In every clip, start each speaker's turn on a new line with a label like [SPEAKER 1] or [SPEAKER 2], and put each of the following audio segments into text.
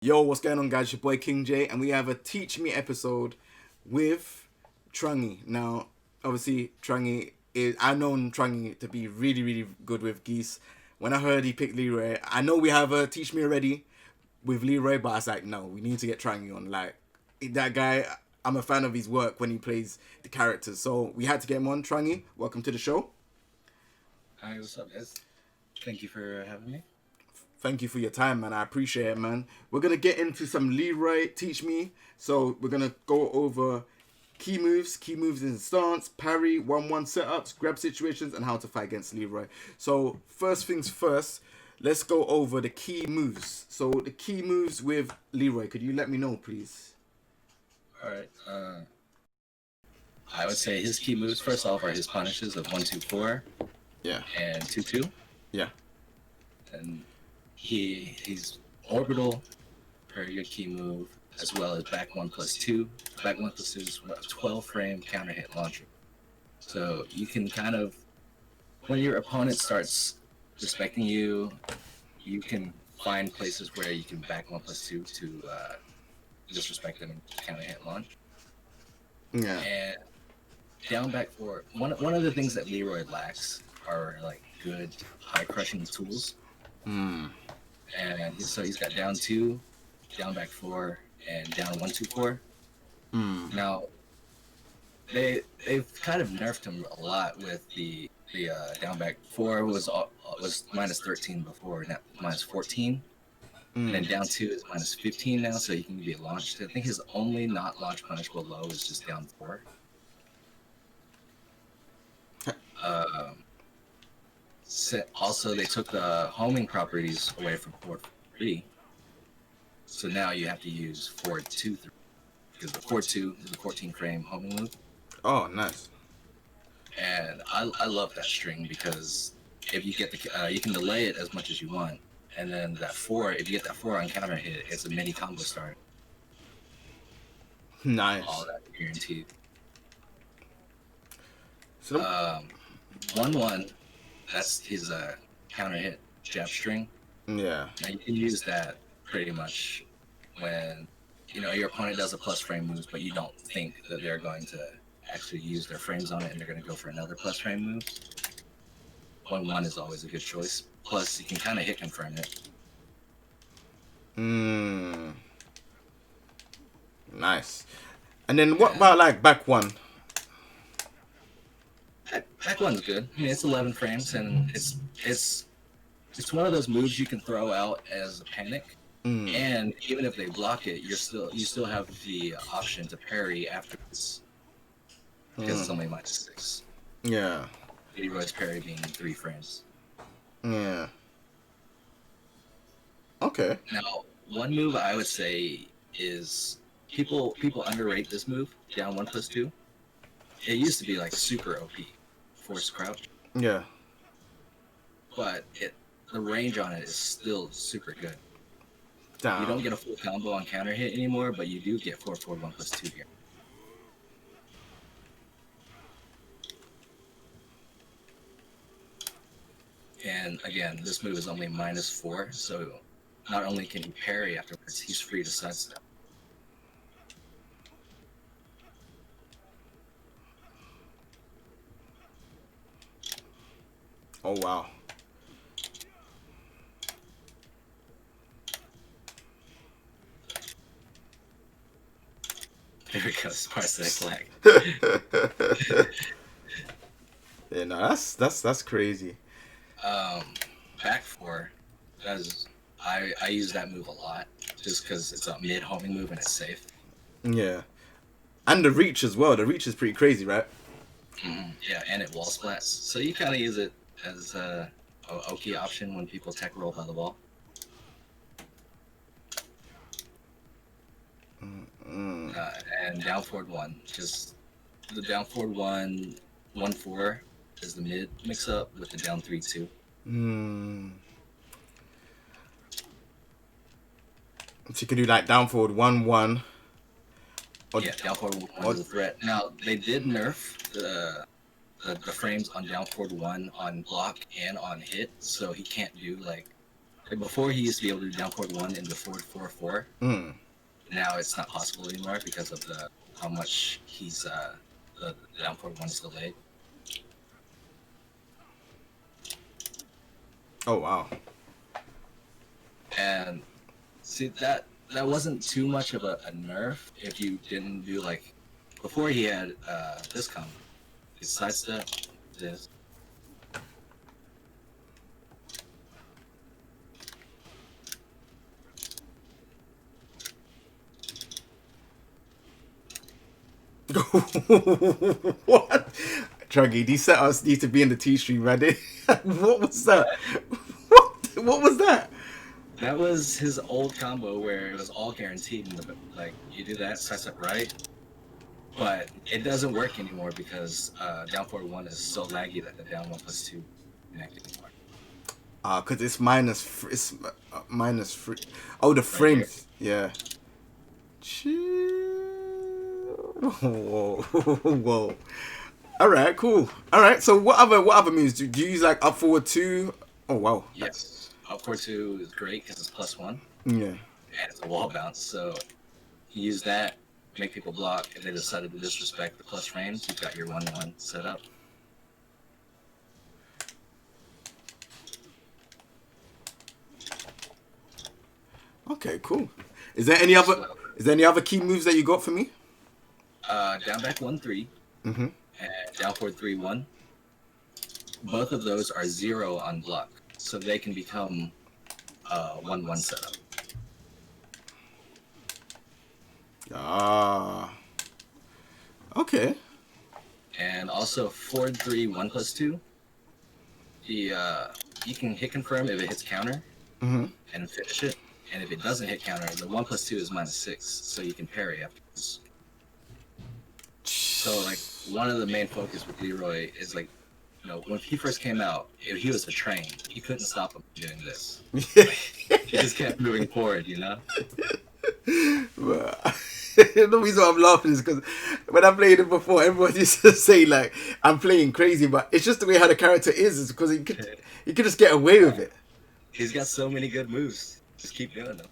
[SPEAKER 1] Yo, what's going on, guys? Your boy King J, and we have a Teach Me episode with Trungy. Now, obviously, Trungy is I've known Trungy to be really, really good with geese. When I heard he picked Leroy, I know we have a Teach Me already with Leroy, but I was like, no, we need to get Trungy on. Like that guy, I'm a fan of his work when he plays the characters, so we had to get him on. Trungy, welcome to the show.
[SPEAKER 2] Hi, what's up, guys? Thank you for having me.
[SPEAKER 1] Thank you for your time, man. I appreciate it, man. We're gonna get into some Leroy Teach Me. So we're gonna go over key moves in stance, parry, 1-1 setups, grab situations, and how to fight against Leroy. So first things first, let's go over the key moves. So the key moves with Leroy, could you let me know, please?
[SPEAKER 2] All right. I would say his key moves, first off, are his punishes of 1-2-4
[SPEAKER 1] Yeah.
[SPEAKER 2] and 2-2.
[SPEAKER 1] Yeah.
[SPEAKER 2] And he's orbital, very good key move, as well as back 1+2. Back 1+2 is a 12 frame counter hit launcher. So you can kind of, when your opponent starts respecting you, you can find places where you can back 1+2 to disrespect them and counter hit launch.
[SPEAKER 1] Yeah.
[SPEAKER 2] And down back four, one of the things that Leroy lacks are like good high crushing tools. And so he's got down 2, down back 4, and down 1-2-4. Now they've kind of nerfed him a lot with the down back 4 was -13 before, now -14. And then down 2 is -15 now, so he can be launched. I think his only not launch punishable low is just down 4. Also, they took the homing properties away from 4-3, so now you have to use 4-2-3 because the 4-2 is a 14 frame homing move.
[SPEAKER 1] Oh, nice.
[SPEAKER 2] And I love that string because if you get the you can delay it as much as you want, and then that 4, if you get that 4 on counter hit, it's a mini combo start.
[SPEAKER 1] Nice.
[SPEAKER 2] All that guaranteed.
[SPEAKER 1] So
[SPEAKER 2] 1-1, that's his counter hit jab string.
[SPEAKER 1] yeah.
[SPEAKER 2] Now you can use that pretty much when your opponent does a plus frame moves, but you don't think that they're going to actually use their frames on it, and they're going to go for another plus frame move. 1-1 is always a good choice. Plus, you can kind of hit confirm it.
[SPEAKER 1] Nice. And then what about like back 1?
[SPEAKER 2] Back 1's good. I mean, it's 11 frames, and it's one of those moves you can throw out as a panic. And even if they block it, you still have the option to parry afterwards because it's only -6.
[SPEAKER 1] Yeah.
[SPEAKER 2] Leroy's parry being 3 frames.
[SPEAKER 1] Yeah. Okay.
[SPEAKER 2] Now, one move I would say is people underrate this move, down 1+2. It used to be like super OP, force crouch,
[SPEAKER 1] Yeah.
[SPEAKER 2] but the range on it is still super good.
[SPEAKER 1] Damn.
[SPEAKER 2] You don't get a full combo on counter hit anymore, but you do get 4-4 1+2 here. And again, this move is only -4, so not only can he parry afterwards, he's free to sidestep.
[SPEAKER 1] Oh wow.
[SPEAKER 2] There we go, Sparsac flag.
[SPEAKER 1] Yeah, no, that's crazy.
[SPEAKER 2] Back 4, I use that move a lot just because it's a mid homing move and it's safe.
[SPEAKER 1] Yeah. And the reach as well. The reach is pretty crazy, right?
[SPEAKER 2] Yeah, and it wall splats. So you kind of use it as a OK option when people tech roll by the wall. And down forward 1, just the down forward 1-4 is the mid mix up with the down 3-2.
[SPEAKER 1] So you can do like down forward 1-1.
[SPEAKER 2] Yeah, down forward 1 is a threat. Now they did nerf the frames on down forward 1 on block and on hit, so he can't do like Like before, he used to be able to do down forward 1 into forward 4-4. Now it's not possible anymore because of how much he's the down forward 1 is delayed.
[SPEAKER 1] Oh wow.
[SPEAKER 2] And see that wasn't too much of a nerf if you didn't do like before he had this combo. His sidestep, this.
[SPEAKER 1] What? Trungy, these setups need to be in the T stream, man. What was that? What was that?
[SPEAKER 2] That was his old combo where it was all guaranteed. Like you do that sidestep right, but it doesn't work anymore because down forward 1 is so laggy that the down 1+2 connect anymore.
[SPEAKER 1] Cause it's minus. It's minus free. Oh, the frames. Yeah. Whoa, whoa. All right, cool. All right. So what other moves do you use? Like up forward 2? Oh wow.
[SPEAKER 2] Yes, up forward 2 is great because it's +1.
[SPEAKER 1] Yeah.
[SPEAKER 2] And it's a wall bounce, so you use that, make people block. If they decided to disrespect the plus frames, you've got your 1-1 set up.
[SPEAKER 1] Okay, cool. Is there any other key moves that you got for me?
[SPEAKER 2] Down back 1-3. And down forward 3-1. Both of those are 0 on block, so they can become 1-1 setup.
[SPEAKER 1] Okay.
[SPEAKER 2] And also forward 3 1+2. You can hit confirm if it hits counter and finish it. And if it doesn't hit counter, the 1+2 is -6, so you can parry afterwards. So like one of the main focus with Leroy is like, when he first came out, he was a train. You couldn't stop him doing this. He just kept moving forward,
[SPEAKER 1] The reason why I'm laughing is because when I played it before, everyone used to say like I'm playing crazy, but it's just the way how the character is because he could just get away with it.
[SPEAKER 2] He's got so many good moves. Just keep doing them.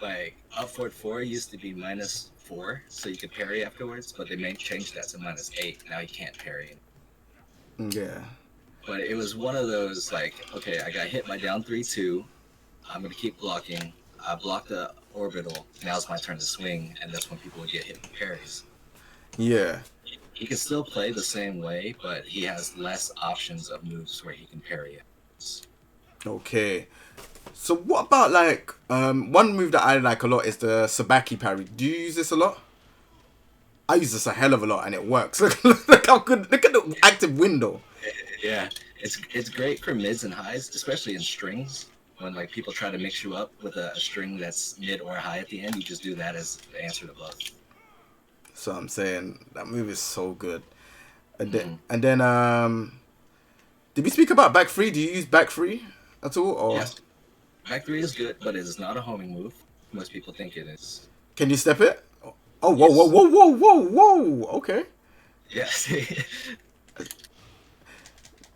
[SPEAKER 2] Like up forward 4 used to be -4, so you could parry afterwards, but they changed that to -8. Now you can't parry.
[SPEAKER 1] Yeah.
[SPEAKER 2] But it was one of those like, okay, I got hit by down 3-2. I'm gonna keep blocking. I blocked the orbital. Now it's my turn to swing, and that's when people would get hit with parries.
[SPEAKER 1] Yeah.
[SPEAKER 2] He can still play the same way, but he has less options of moves where he can parry it.
[SPEAKER 1] Okay. So what about like one move that I like a lot is the Sabaki parry. Do you use this a lot? I use this a hell of a lot and it works. Look how good. Look at the active window.
[SPEAKER 2] Yeah, it's great for mids and highs, especially in strings. When like people try to mix you up with a string that's mid or high at the end, you just do that as the answer to both.
[SPEAKER 1] So I'm saying that move is so good. And then did we speak about back 3? Do you use back 3 at all? Or?
[SPEAKER 2] Yes. Back 3 is good, but it is not a homing move. Most people think it is.
[SPEAKER 1] Can you step it? Oh, whoa, yes. Whoa. Okay.
[SPEAKER 2] Yes.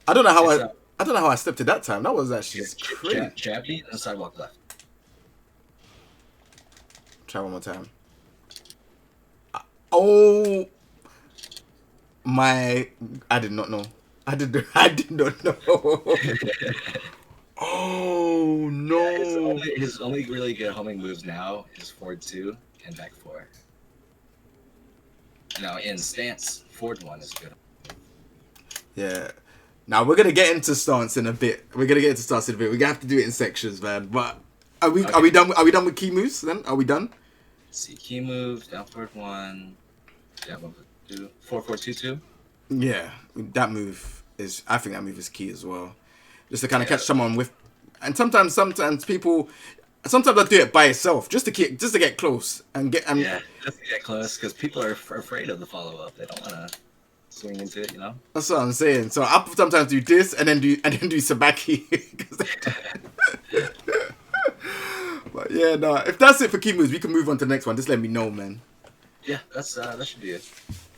[SPEAKER 1] I don't know how I stepped it that time. That was actually crazy.
[SPEAKER 2] Jab beat and sidewalk left.
[SPEAKER 1] Try one more time. Oh my! I did not know. I did not know. Oh no!
[SPEAKER 2] Yeah, his only really good homing moves now is forward 2 and back 4. Now in stance, forward 1 is good.
[SPEAKER 1] Yeah. Now we're gonna get into stance in a bit. We're gonna have to do it in sections, man. But are we done? Are we done with key moves? Then are we done?
[SPEAKER 2] Let's see, key moves, down forward 1, down 1 2, 4 4 2 2.
[SPEAKER 1] Yeah, that move is. I think that move is key as well. Just to kind of catch someone with, and sometimes people, sometimes I do it by itself just to get close and get.
[SPEAKER 2] Just to get close because people are afraid of the follow up. They don't want to swing into it,
[SPEAKER 1] That's what I'm saying. So I sometimes do this and then do Sabaki. But yeah, no. If that's it for key moves, we can move on to the next one. Just let me know, man.
[SPEAKER 2] Yeah, that should be it.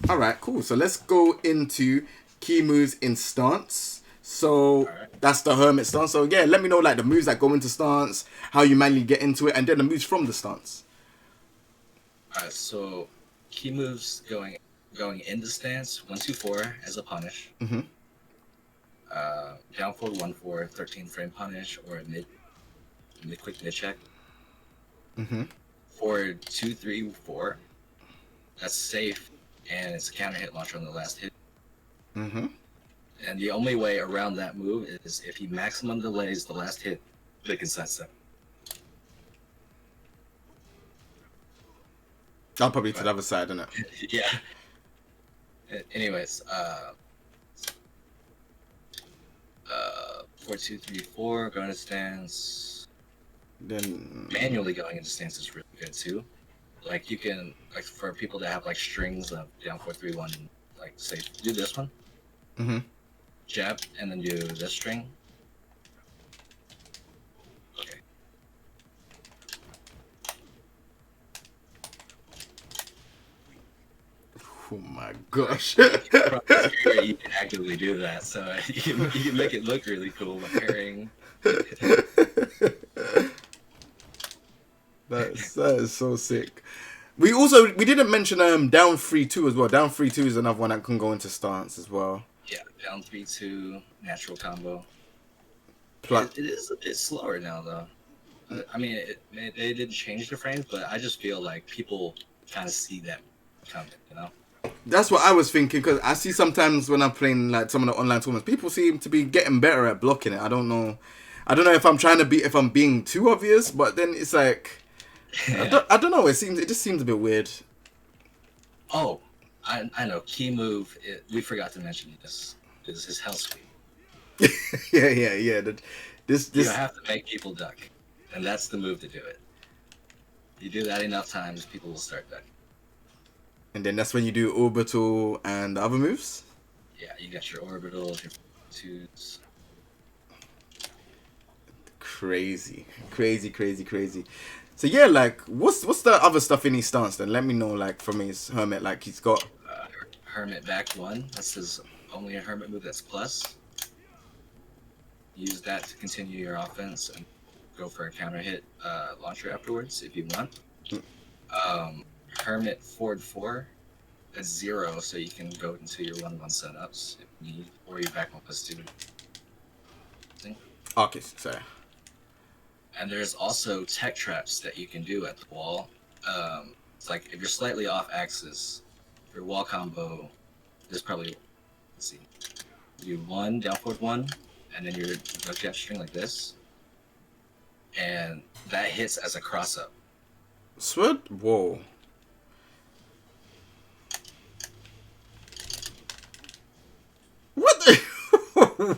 [SPEAKER 1] All right, cool. So let's go into key moves in stance. So
[SPEAKER 2] Alright.
[SPEAKER 1] that's the hermit stance. So yeah, let me know like the moves that go into stance, how you manually get into it, and then the moves from the stance.
[SPEAKER 2] Alright, so key moves going into stance, 1-2-4 as a punish.
[SPEAKER 1] Mm-hmm.
[SPEAKER 2] Down forward 1-4, 13 frame punish, or a mid quick mid check.
[SPEAKER 1] Mm-hmm.
[SPEAKER 2] Forward 2-3-4. That's safe, and it's a counter hit launcher on the last hit.
[SPEAKER 1] Mm-hmm.
[SPEAKER 2] And the only way around that move is if he maximum delays the last hit, they can sidestep.
[SPEAKER 1] I'll probably to the other side, innit?
[SPEAKER 2] Yeah. Anyways, 4-2-3-4, going to stance.
[SPEAKER 1] Then
[SPEAKER 2] Manually going into stance is really good too. Like you can, like for people that have like strings of down 4-3-1, like say do this one,
[SPEAKER 1] mm-hmm.
[SPEAKER 2] jab, and then do this string. Okay.
[SPEAKER 1] Oh my gosh.
[SPEAKER 2] You can actively do that, so you can make it look really cool by pairing.
[SPEAKER 1] That is so sick. We didn't mention down 3-2 as well. Down 3-2 is another one that can go into stance as well.
[SPEAKER 2] Yeah, down 3-2 natural combo.
[SPEAKER 1] Plus,
[SPEAKER 2] It is a bit slower now though. I mean, they didn't change the frames, but I just feel like people kind of see that coming, you know?
[SPEAKER 1] that's what I was thinking, because I see sometimes when I'm playing like some of the online tournaments, people seem to be getting better at blocking it. I don't know if I'm trying to be, if I'm being too obvious, but then it's like
[SPEAKER 2] Yeah.
[SPEAKER 1] I don't know. It just seems a bit weird.
[SPEAKER 2] Oh, I know. Key move. We forgot to mention this. Is his hell sweep.
[SPEAKER 1] yeah.
[SPEAKER 2] You don't have to make people duck, and that's the move to do it. You do that enough times, people will start ducking.
[SPEAKER 1] And then that's when you do orbital and the other moves.
[SPEAKER 2] Yeah, you got your orbitals, your twos.
[SPEAKER 1] Crazy. So yeah, like what's the other stuff in his stance then? Let me know, like from his hermit, like he's got
[SPEAKER 2] Hermit back one. That's his only a hermit move that's plus. Use that to continue your offense and go for a counter hit launcher afterwards if you want. Hermit forward 4. That's 0, so you can go into your 1-1 setups if you need, or your back 1+2.
[SPEAKER 1] okay, sorry.
[SPEAKER 2] And there's also tech traps that you can do at the wall. It's like if you're slightly off axis, your wall combo is probably, let's see, you 1, down forward 1, and then your duck jab string like this. And that hits as a cross up.
[SPEAKER 1] Sword? Whoa. What the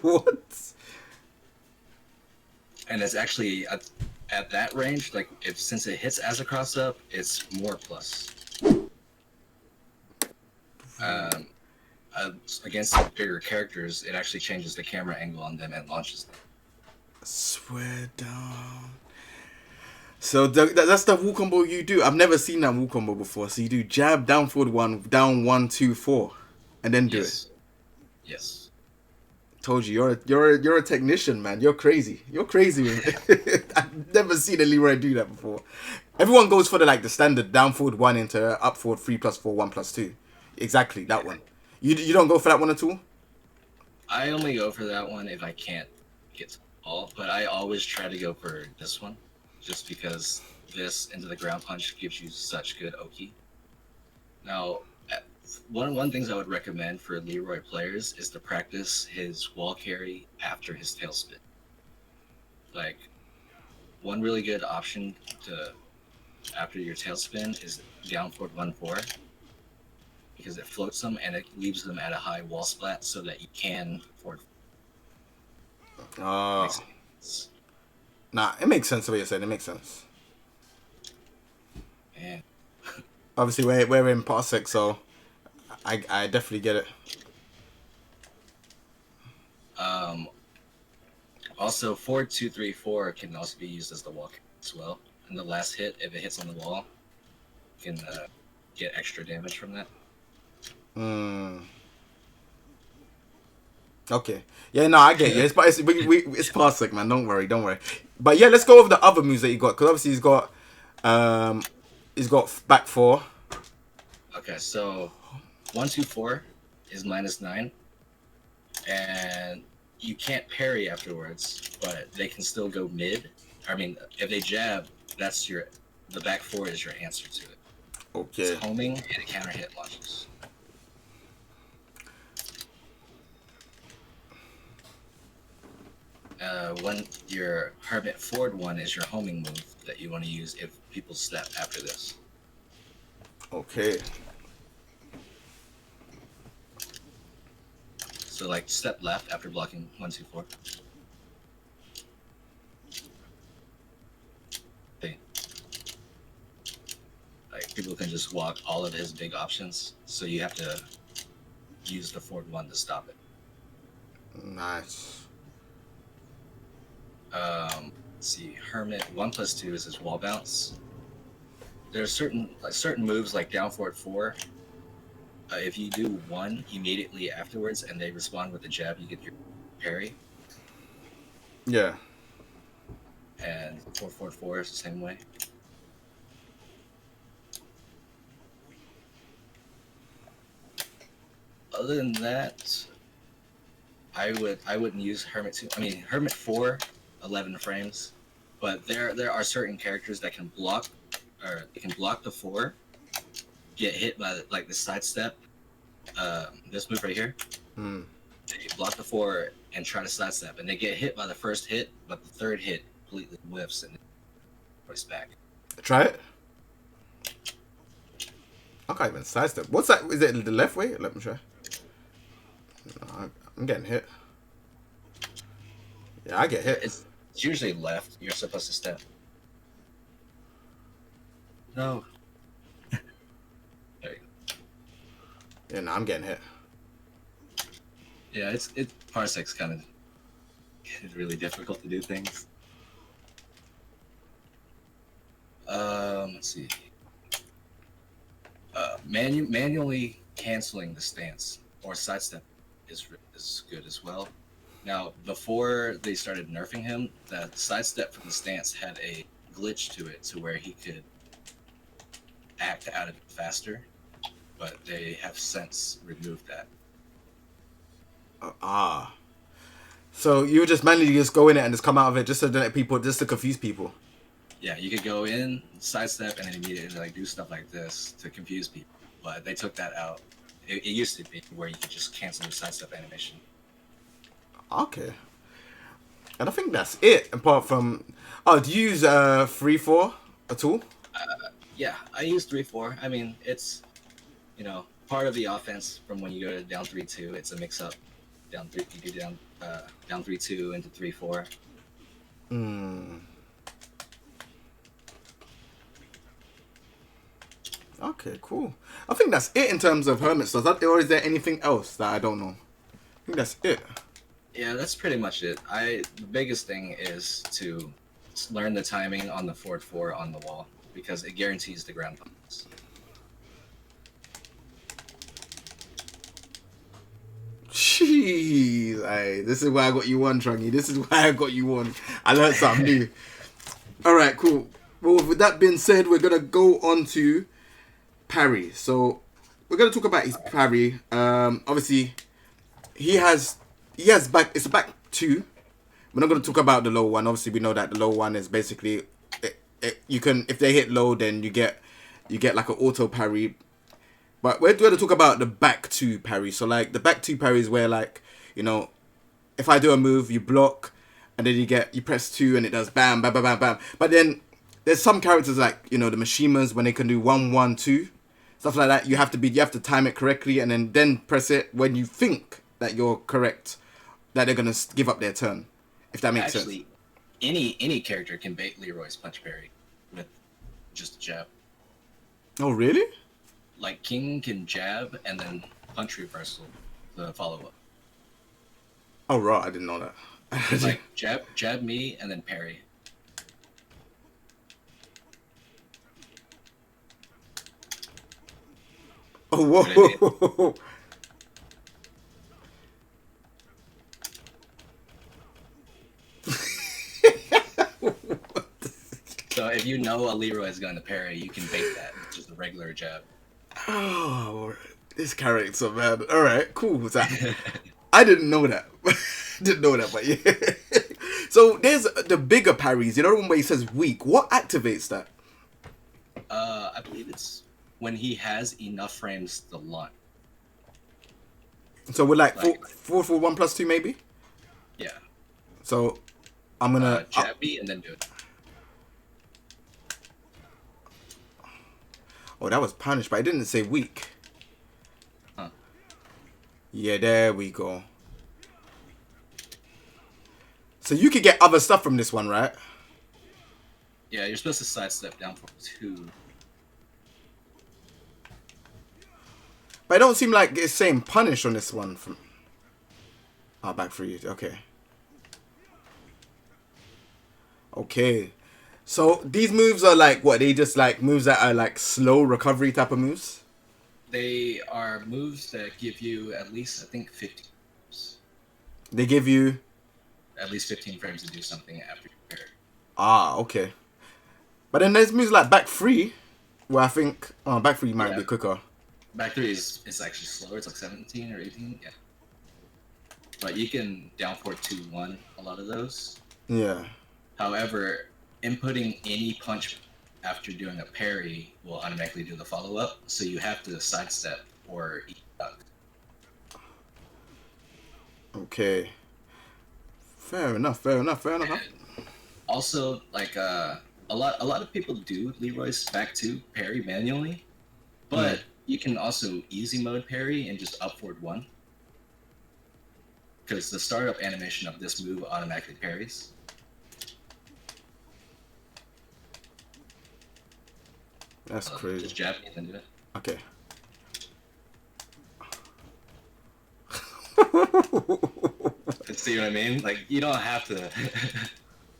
[SPEAKER 1] what?
[SPEAKER 2] And it's actually at that range, like since it hits as a cross up, it's more plus. Against bigger characters, it actually changes the camera angle on them and launches them.
[SPEAKER 1] Swear down. So that's the wall combo you do. I've never seen that wall combo before. So you do jab, down forward 1, down 1, 2, 4, and then do it.
[SPEAKER 2] Yes.
[SPEAKER 1] Told you, you're a technician, man. You're crazy. I've never seen a Leroy do that before. Everyone goes for the standard down forward 1 into up forward 3+4, 1+2. Exactly that one. You don't go for that one at all?
[SPEAKER 2] I only go for that one if I can't get to the ball, but I always try to go for this one, just because this into the ground punch gives you such good Oki. Now, one things I would recommend for Leroy players is to practice his wall carry after his tailspin. Like, one really good option to after your tailspin is down forward 1-4, because it floats them and it leaves them at a high wall splat so that you can forward.
[SPEAKER 1] Oh. Nah, it makes sense the way you're saying. It makes sense.
[SPEAKER 2] Man.
[SPEAKER 1] Obviously, we're in Parsec, so I definitely get it.
[SPEAKER 2] Also, forward 2-3-4 can also be used as the wall as well. And the last hit, if it hits on the wall, you can get extra damage from that.
[SPEAKER 1] Okay. Yeah, no, I get you. It's Parsec, man. Don't worry, don't worry. But yeah, let's go over the other moves that you got, because obviously he's got back four.
[SPEAKER 2] Okay, so 1-2-4 is -9, and you can't parry afterwards, but they can still go mid. I mean, if they jab, the back four is your answer to it. It's
[SPEAKER 1] Okay.
[SPEAKER 2] homing and it counter hit launches. When your Hermit forward one is your homing move that you want to use if people step after this.
[SPEAKER 1] Okay.
[SPEAKER 2] So like step left after blocking 1-2-4. Okay. Like people can just walk all of his big options, so you have to use the forward one to stop it.
[SPEAKER 1] Nice.
[SPEAKER 2] Let's see, Hermit 1+2 is his wall bounce. There's certain moves like down forward 4. If you do 1 immediately afterwards and they respond with a jab, you get your parry.
[SPEAKER 1] Yeah.
[SPEAKER 2] And 4-4-4 is the same way. Other than that, I wouldn't use Hermit 2. I mean Hermit 4, 11 frames, but there are certain characters that can block, or they can block the 4, get hit by like the sidestep. This move right here. They block the 4 and try to sidestep, and they get hit by the first hit, but the third hit completely whiffs and it's back.
[SPEAKER 1] Try it. I can't even sidestep. What's that? Is it the left way? Let me try. No, I'm getting hit. Yeah, I get hit.
[SPEAKER 2] It's usually left. You're supposed to step. No. There you go.
[SPEAKER 1] Yeah, no, I'm getting hit.
[SPEAKER 2] Yeah, it's Parsec's kind of really difficult to do things. Let's see. Manually canceling the stance or sidestep is good as well. Now, before they started nerfing him, the sidestep from the stance had a glitch to it, to where he could act out of it faster, but they have since removed that.
[SPEAKER 1] So you would just manually just go in it and just come out of it just to let people, just to confuse people.
[SPEAKER 2] Yeah, you could go in, sidestep, and then immediately like do stuff like this to confuse people. But they took that out. It used to be where you could just cancel the sidestep animation.
[SPEAKER 1] Okay. And I think that's it. Apart from, do you use 3-4 at all?
[SPEAKER 2] Yeah, I use 3-4. I mean, it's part of the offense from when you go to down 3-2. It's a mix up. Down 3, you do down 3-2 into 3-4.
[SPEAKER 1] Okay, cool. I think that's it in terms of Hermit stuff. Or is there anything else that I don't know? I think that's it.
[SPEAKER 2] Yeah, that's pretty much it. The biggest thing is to learn the timing on the forward 4 on the wall, because it guarantees the ground points.
[SPEAKER 1] Jeez, this is why I got you one, Trungy. This is why I got you one. I learned something new. All right, cool. Well, with that being said, we're gonna go on to Parry. So we're gonna talk about his Parry. Obviously, he has back. It's a back 2. We're not gonna talk about the low one. Obviously, we know that the low one is basically you can, if they hit low, then you get like an auto parry. But we're going to talk about the back 2 parry. So like the back 2 parry is where, like, if I do a move, you block, and then you press 2 and it does bam, bam, bam, bam, bam. But then there's some characters like, the Mishimas, when they can do 1-1-2, stuff like that. You have to time it correctly, and then press it when you think that you're correct, that they're going to give up their turn. If that makes sense.
[SPEAKER 2] Actually, any character can bait Leroy's punch parry with just a jab.
[SPEAKER 1] Oh, really?
[SPEAKER 2] Like King can jab and then punch reversal the follow up.
[SPEAKER 1] Oh, right. I didn't know that.
[SPEAKER 2] Like jab me and then parry.
[SPEAKER 1] Oh, whoa.
[SPEAKER 2] you know a Leroy is going to parry, you can bait that with just a regular jab.
[SPEAKER 1] Oh, this character, man. All right, cool. What's that? I didn't know that. Didn't know that, but yeah. So there's the bigger parries. You know the one where he says weak. What activates that?
[SPEAKER 2] I believe it's when he has enough frames to launch.
[SPEAKER 1] So we're like
[SPEAKER 2] Like,
[SPEAKER 1] four for 1+2 maybe.
[SPEAKER 2] yeah.
[SPEAKER 1] So I'm gonna
[SPEAKER 2] Jab B and then do it.
[SPEAKER 1] oh, that was punished, but I didn't say weak.
[SPEAKER 2] Huh.
[SPEAKER 1] Yeah, there we go. So you could get other stuff from this one, right?
[SPEAKER 2] Yeah, you're supposed to sidestep down for 2.
[SPEAKER 1] But it don't seem like it's saying punish on this one. From back for you. Okay. Okay. So these moves are like what? They just like moves that are like slow recovery type of moves?
[SPEAKER 2] They are moves that give you at least, I think, 15 frames.
[SPEAKER 1] They give you
[SPEAKER 2] At least 15 frames to do something after you parry.
[SPEAKER 1] okay. But then there's moves like back 3 where I think back 3 might be quicker.
[SPEAKER 2] Back 3 is actually slower. It's like 17 or 18. Yeah. But you can down forward 2-1 a lot of those.
[SPEAKER 1] Yeah.
[SPEAKER 2] However, inputting any punch after doing a parry will automatically do the follow-up, so you have to sidestep or eat duck.
[SPEAKER 1] Okay. Fair enough. Huh?
[SPEAKER 2] Also, like a lot of people do Leroy's back 2 parry manually, but you can also easy mode parry and just up forward 1. Because the startup animation of this move automatically parries.
[SPEAKER 1] That's crazy.
[SPEAKER 2] Just jab me and then do it.
[SPEAKER 1] Okay.
[SPEAKER 2] See what I mean? Like, you don't have to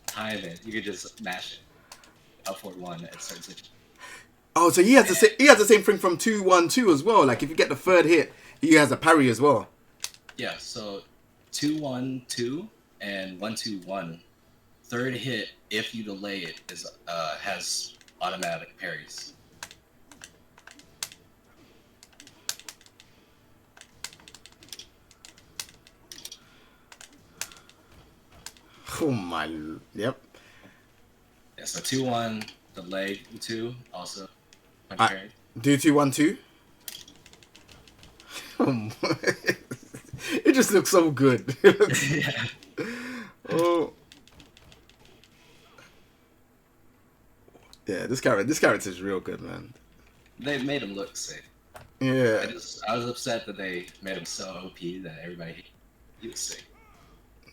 [SPEAKER 2] time it. You could just mash it. Up forward 1 at certain situations.
[SPEAKER 1] Oh, so he has the same thing from 2-1-2 as well. Like if you get the third hit, he has a parry as well.
[SPEAKER 2] Yeah, so 2-1-2 and 1-2-1. Third hit, if you delay it, is has automatic parries.
[SPEAKER 1] Oh my, yep.
[SPEAKER 2] Yeah, so 2-1, delay 2, also parry.
[SPEAKER 1] Do 2-1-2. Oh my. It just looks so good.
[SPEAKER 2] Yeah.
[SPEAKER 1] Oh. Yeah, this character is real good, man.
[SPEAKER 2] They made him look sick.
[SPEAKER 1] Yeah.
[SPEAKER 2] I was upset that they made him so OP that everybody hated him. He was sick.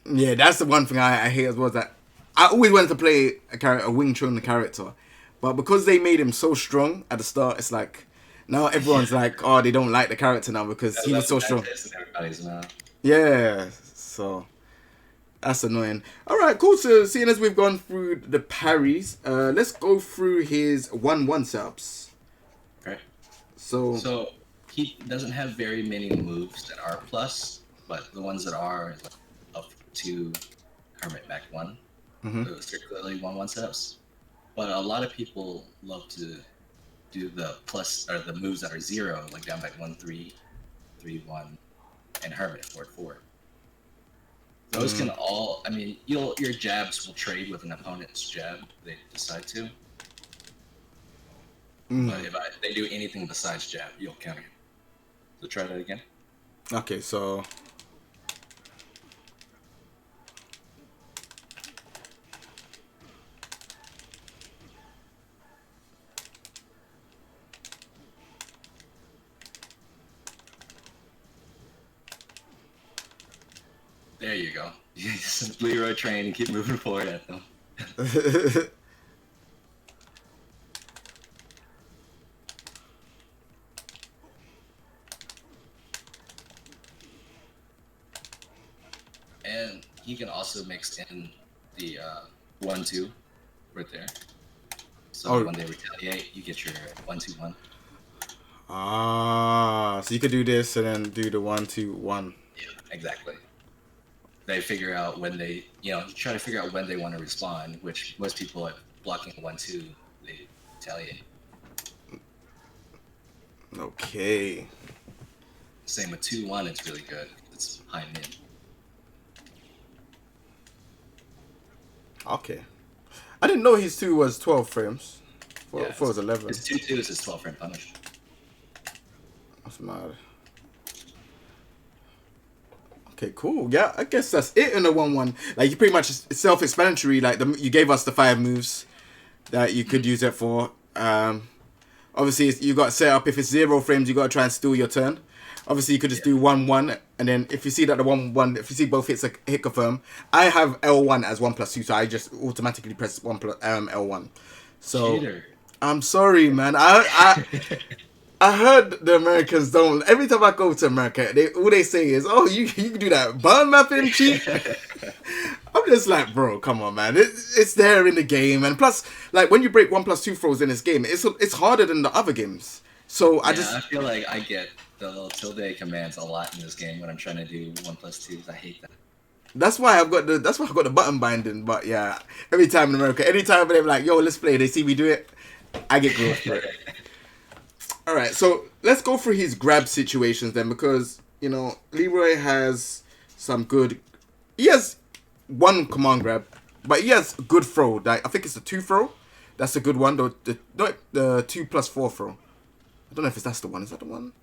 [SPEAKER 1] Yeah, that's the one thing I hate as well. Is that I always wanted to play a Wing Chun character, but because they made him so strong at the start, it's like now everyone's like, oh, they don't like the character now because he was so strong.
[SPEAKER 2] Everybody's mouth.
[SPEAKER 1] Yeah, so that's annoying. All right, cool. So seeing as we've gone through the parries, let's go through his 1-1 setups.
[SPEAKER 2] Right.
[SPEAKER 1] So
[SPEAKER 2] he doesn't have very many moves that are plus, but the ones that are like up to Hermit back 1. Those are clearly 1-1 setups. But a lot of people love to do the plus or the moves that are 0, like down back 1-3, 3-1, and Hermit forward 4. Those can all, I mean, your jabs will trade with an opponent's jab if they decide to. But if they do anything besides jab, you'll counter him. So try that again.
[SPEAKER 1] okay, so
[SPEAKER 2] There you go. Just Leroy train and keep moving forward at them. And he can also mix in the 1-2 right there. So when they retaliate, you get your 1-2-1.
[SPEAKER 1] So you could do this and then do the 1-2-1.
[SPEAKER 2] Yeah, exactly. They figure out when they, try to figure out when they want to respond, which most people are blocking 1-2 retaliate.
[SPEAKER 1] Okay.
[SPEAKER 2] Same with 2-1, it's really good. It's high mid.
[SPEAKER 1] Okay. I didn't know his 2 was 12 frames.
[SPEAKER 2] Yeah,
[SPEAKER 1] Thought it was 11.
[SPEAKER 2] His 2-2 is his 12 frame punish.
[SPEAKER 1] That's mad. Okay, cool. Yeah, I guess that's it in the 1-1. Like, you pretty much, it's self-explanatory. Like, you gave us the 5 moves that you could use it for. Obviously, you got to set up, if it's 0 frames, you got to try and steal your turn. Obviously, you could just do 1-1, and then if you see that the 1-1, if you see both hits hit confirm, I have L1 as 1+2, so I just automatically press L1. So,
[SPEAKER 2] Cheater.
[SPEAKER 1] I'm sorry, man. I heard the Americans don't. Every time I go to America, all they say is, "Oh, you can do that burn mapping cheat." I'm just like, bro, come on, man. It's there in the game, and plus, like when you break 1+2 throws in this game, it's harder than the other games. So I
[SPEAKER 2] feel like I get the little tilde commands a lot in this game when I'm trying to do 1+2s. I hate that.
[SPEAKER 1] That's why I've got the button binding. But yeah, every time in America, anytime they're like, "Yo, let's play," they see me do it, I get growth for it. All right, so let's go through his grab situations then, because Leroy has some good. He has one command grab, but he has good throw. Like, I think it's the 2 throw. That's a good one. The 2+4 throw. I don't know if that's the one. Is that the one?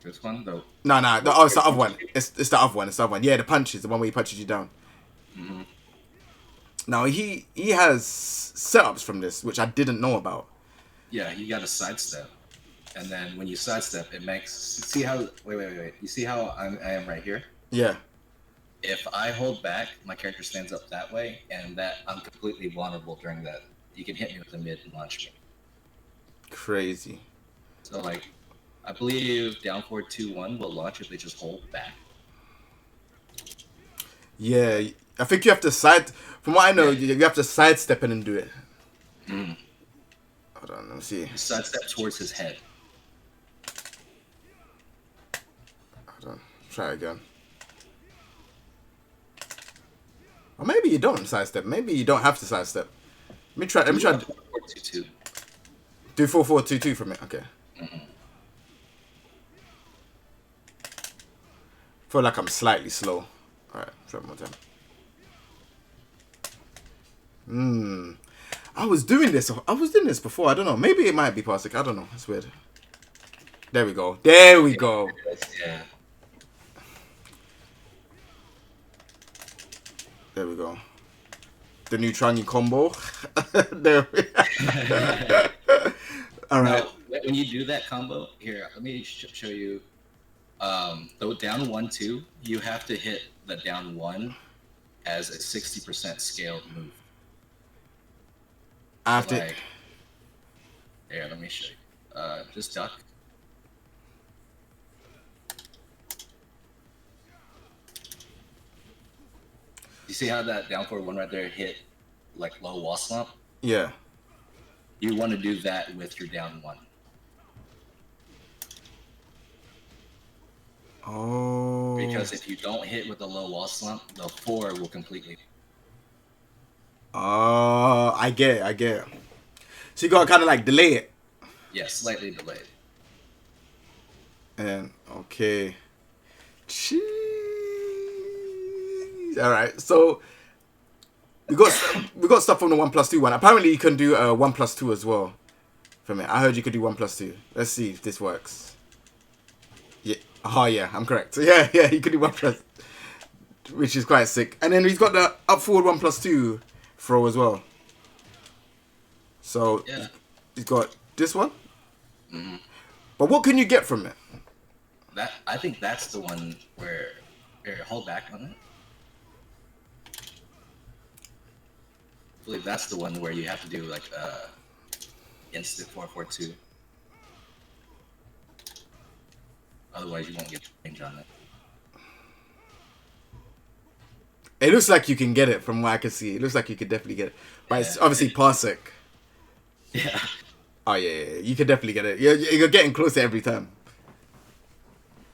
[SPEAKER 2] This one though.
[SPEAKER 1] No. It's the other one. It's the other one. It's the other one. Yeah, the punch is the one where he punches you down.
[SPEAKER 2] Mm-hmm.
[SPEAKER 1] Now he has setups from this, which I didn't know about.
[SPEAKER 2] Yeah, you got a sidestep, and then when you sidestep, it makes. See how? Wait. You see how I am right here?
[SPEAKER 1] Yeah.
[SPEAKER 2] If I hold back, my character stands up that way, and that I'm completely vulnerable during that. You can hit me with the mid and launch me.
[SPEAKER 1] Crazy.
[SPEAKER 2] So like, I believe down forward 2-1 will launch if they just hold back.
[SPEAKER 1] Yeah, I think you have to From what I know, you have to sidestep in and do it.
[SPEAKER 2] Mm.
[SPEAKER 1] Hold on, let me see.
[SPEAKER 2] Sidestep towards his head.
[SPEAKER 1] Hold on, try again. Or maybe you don't sidestep. Maybe you don't have to sidestep. Let me try.
[SPEAKER 2] 4-4-2-2.
[SPEAKER 1] Do 4-4-2-2 from it. Okay.
[SPEAKER 2] Mm-hmm.
[SPEAKER 1] Feel like I'm slightly slow. All right, try one more time. I was doing this before. I don't know. Maybe it might be Parsec. I don't know. It's weird. There we go. There we go.
[SPEAKER 2] Yeah.
[SPEAKER 1] There we go. The new Trungy combo. There. All right.
[SPEAKER 2] Now, when you do that combo, here, let me show you. Though down 1-2, you have to hit the down 1 as a 60% scaled move.
[SPEAKER 1] After.
[SPEAKER 2] Like, here, let me show you. Just duck. You see how that down forward 1 right there hit like low wall slump?
[SPEAKER 1] Yeah.
[SPEAKER 2] You want to do that with your down 1.
[SPEAKER 1] Oh.
[SPEAKER 2] Because if you don't hit with the low wall slump, the 4 will completely.
[SPEAKER 1] Oh, I get it. So you gotta kind of like delay it.
[SPEAKER 2] Yeah, slightly delayed.
[SPEAKER 1] And okay. Jeez. All right, so we got stuff from the 1+2 one. Apparently, you can do 1+2 as well. From it, I heard you could do 1+2. Let's see if this works. Yeah. Oh yeah, I'm correct. Yeah, you could do 1+, which is quite sick. And then he's got the up forward 1+2 throw as well. So
[SPEAKER 2] yeah,
[SPEAKER 1] he's got this one.
[SPEAKER 2] Mm-hmm.
[SPEAKER 1] But what can you get from it?
[SPEAKER 2] I think that's the one where hold back on it. I believe that's the one where you have to do like instant 4-4-2. Otherwise, you won't get range on it.
[SPEAKER 1] It looks like you can get it from what I can see. It looks like you could definitely get it. But it's obviously Parsec.
[SPEAKER 2] Yeah.
[SPEAKER 1] Oh, yeah. You can definitely get it. You're getting closer every time.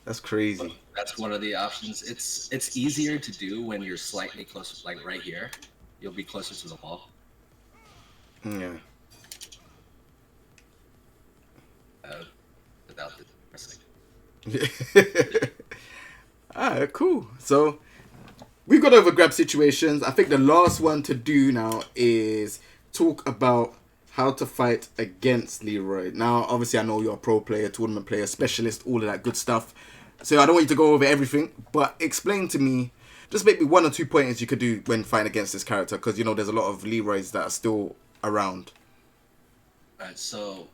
[SPEAKER 1] That's crazy.
[SPEAKER 2] But that's one of the options. It's easier to do when you're slightly closer, like right here. You'll be closer to the wall.
[SPEAKER 1] Yeah.
[SPEAKER 2] without the wrestling.
[SPEAKER 1] Alright, cool. So we've got over grab situations. I think the last one to do now is talk about how to fight against Leroy. Now, obviously, I know you're a pro player, tournament player, specialist, all of that good stuff. So I don't want you to go over everything, but explain to me, just maybe 1 or 2 pointers you could do when fighting against this character, because you know there's a lot of Leroys that are still around.
[SPEAKER 2] Alright, so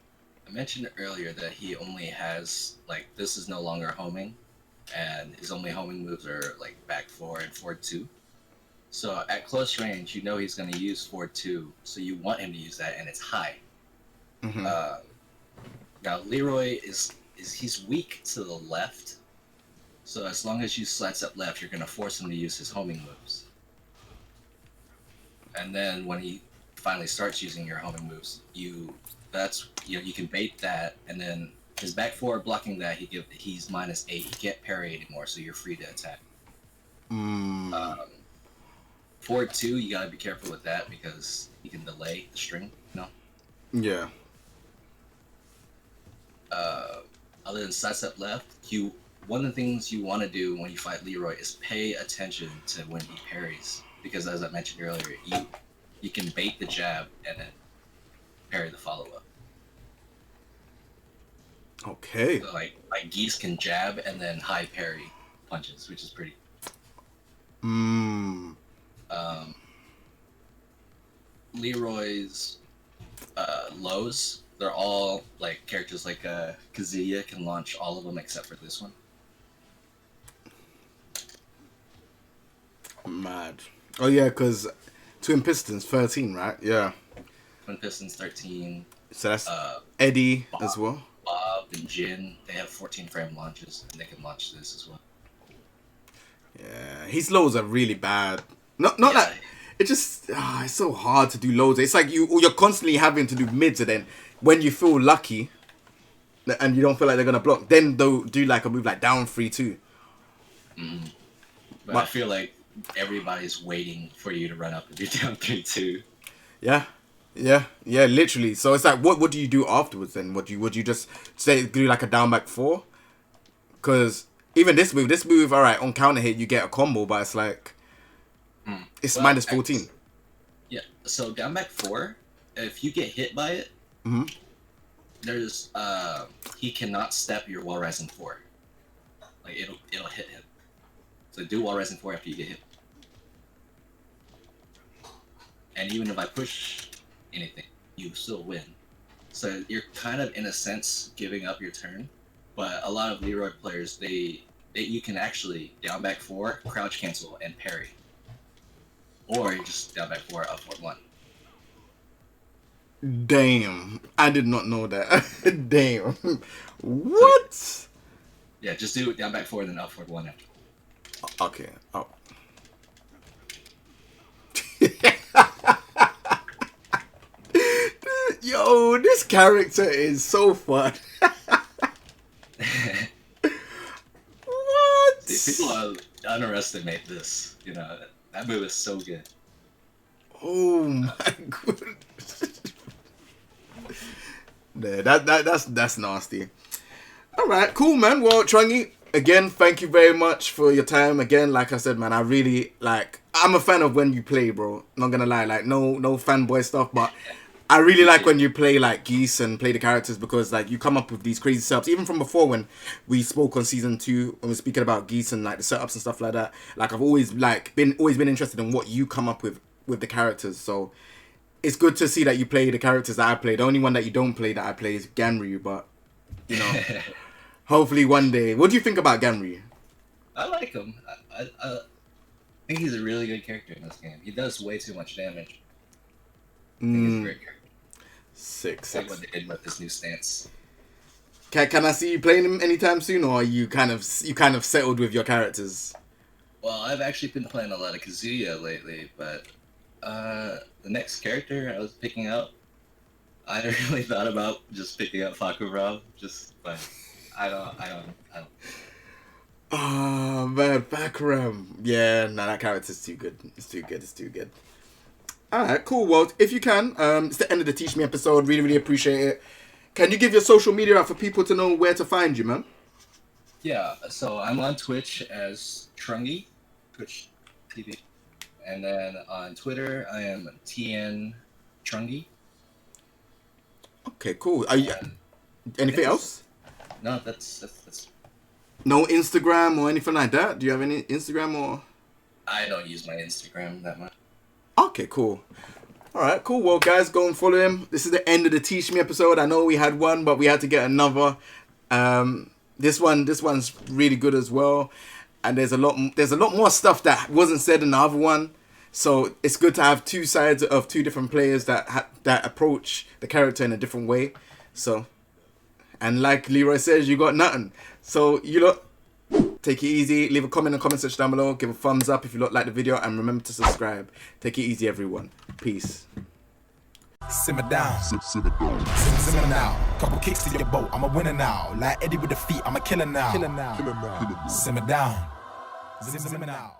[SPEAKER 2] I mentioned earlier that he only has like this is no longer homing, and his only homing moves are like back 4 and forward 2. So at close range, you know he's going to use forward 2, so you want him to use that, and it's high.
[SPEAKER 1] Mm-hmm.
[SPEAKER 2] Now Leroy is he's weak to the left, so as long as you slice up left, you're going to force him to use his homing moves. And then when he finally starts using your homing moves, you can bait that, and then his back 4 blocking that he's -8. He can't parry anymore, so you're free to attack. Forward 2, you gotta be careful with that because he can delay the string.
[SPEAKER 1] Yeah.
[SPEAKER 2] Other than side step left, one of the things you want to do when you fight Leroy is pay attention to when he parries, because as I mentioned earlier, you can bait the jab and then parry the follow up.
[SPEAKER 1] Okay.
[SPEAKER 2] So like Geese can jab and then high parry punches, which is pretty. Leroy's lows, they're all like characters like Kazuya can launch all of them except for this one.
[SPEAKER 1] Mad. Oh yeah, because Twin Pistons 13, right? Yeah.
[SPEAKER 2] Twin Pistons 13.
[SPEAKER 1] So that's Eddie
[SPEAKER 2] Bob,
[SPEAKER 1] as well.
[SPEAKER 2] Bob and Jin, they have 14 frame launches, and they can launch this as well.
[SPEAKER 1] Yeah, his lows are really bad. Not that it just it's so hard to do lows. It's like you're constantly having to do mids, and then when you feel lucky and you don't feel like they're gonna block, then they'll do like a move like down 3-2.
[SPEAKER 2] But I feel like everybody's waiting for you to run up and be down 3-2.
[SPEAKER 1] Yeah, literally. So it's like, what do you do afterwards then? Would you just say do like a down back 4? Because even this move, all right, on counter hit you get a combo, but it's like it's -14.
[SPEAKER 2] Yeah. So down back 4, if you get hit by it, there's he cannot step your wall rising 4. Like it'll hit him. So do wall rising 4 after you get hit. And even if I push anything, you still win. So you're kind of in a sense giving up your turn. But a lot of Leroy players, you can actually down back 4, crouch cancel, and parry. Or you just down back 4, up forward 1.
[SPEAKER 1] Damn, I did not know that. Damn, what?
[SPEAKER 2] Yeah, just do it down back 4 and then up forward 1 after.
[SPEAKER 1] Okay. Oh. Yo, this character is so fun. What?
[SPEAKER 2] See, people underestimate this. You know, that move is so good.
[SPEAKER 1] Oh my goodness. Yeah, that's nasty. All right, cool, man. Well, Trungy, again, thank you very much for your time. Again, like I said, man, I really I'm a fan of when you play, bro. Not gonna lie, like no fanboy stuff, but I really like when you play like Geese and play the characters, because like you come up with these crazy setups. Even from before when we spoke on season 2 when we're speaking about Geese and like the setups and stuff like that. Like I've always been interested in what you come up with the characters. So it's good to see that you play the characters that I play. The only one that you don't play that I play is Ganryu, but you know, hopefully one day. What do you think about Ganryu?
[SPEAKER 2] I like him. I think he's a really good character in this game. He does way too much damage. I think he's a great character.
[SPEAKER 1] Sick.
[SPEAKER 2] Like what they did with this new stance.
[SPEAKER 1] Can I see you playing him anytime soon, or are you kind of settled with your characters?
[SPEAKER 2] Well, I've actually been playing a lot of Kazuya lately, but the next character I was picking up, I really thought about just picking up Fakurov, but I don't.
[SPEAKER 1] Oh man, Baccaram. Yeah, no, that character's too good. It's too good. Alright, cool. Well, if you can, it's the end of the Teach Me episode. Really, really appreciate it. Can you give your social media out for people to know where to find you, man?
[SPEAKER 2] Yeah, so I'm on Twitch as Trungy, Twitch TV. And then on Twitter, I am TN Trungy.
[SPEAKER 1] Okay, cool. Are you, anything else?
[SPEAKER 2] No, that's.
[SPEAKER 1] No Instagram or anything like that? Do you have any Instagram or?
[SPEAKER 2] I don't use my Instagram that much.
[SPEAKER 1] Okay, cool. All right, cool. Well, guys, go and follow him. This is the end of the Teach Me episode. I know we had one, but we had to get another. This one's really good as well. And there's a lot more stuff that wasn't said in the other one. So it's good to have two sides of two different players that approach the character in a different way. So, and like Leroy says, you got nothing. So you lot, take it easy. Leave a comment in the comment section down below. Give a thumbs up if you lot like the video, and remember to subscribe. Take it easy, everyone. Peace.
[SPEAKER 3] Simmer down, simmer now. Couple kicks to your boat, I'm a winner now. Like Eddie with the feet, I'm a killer now. Simmer down, simmer now.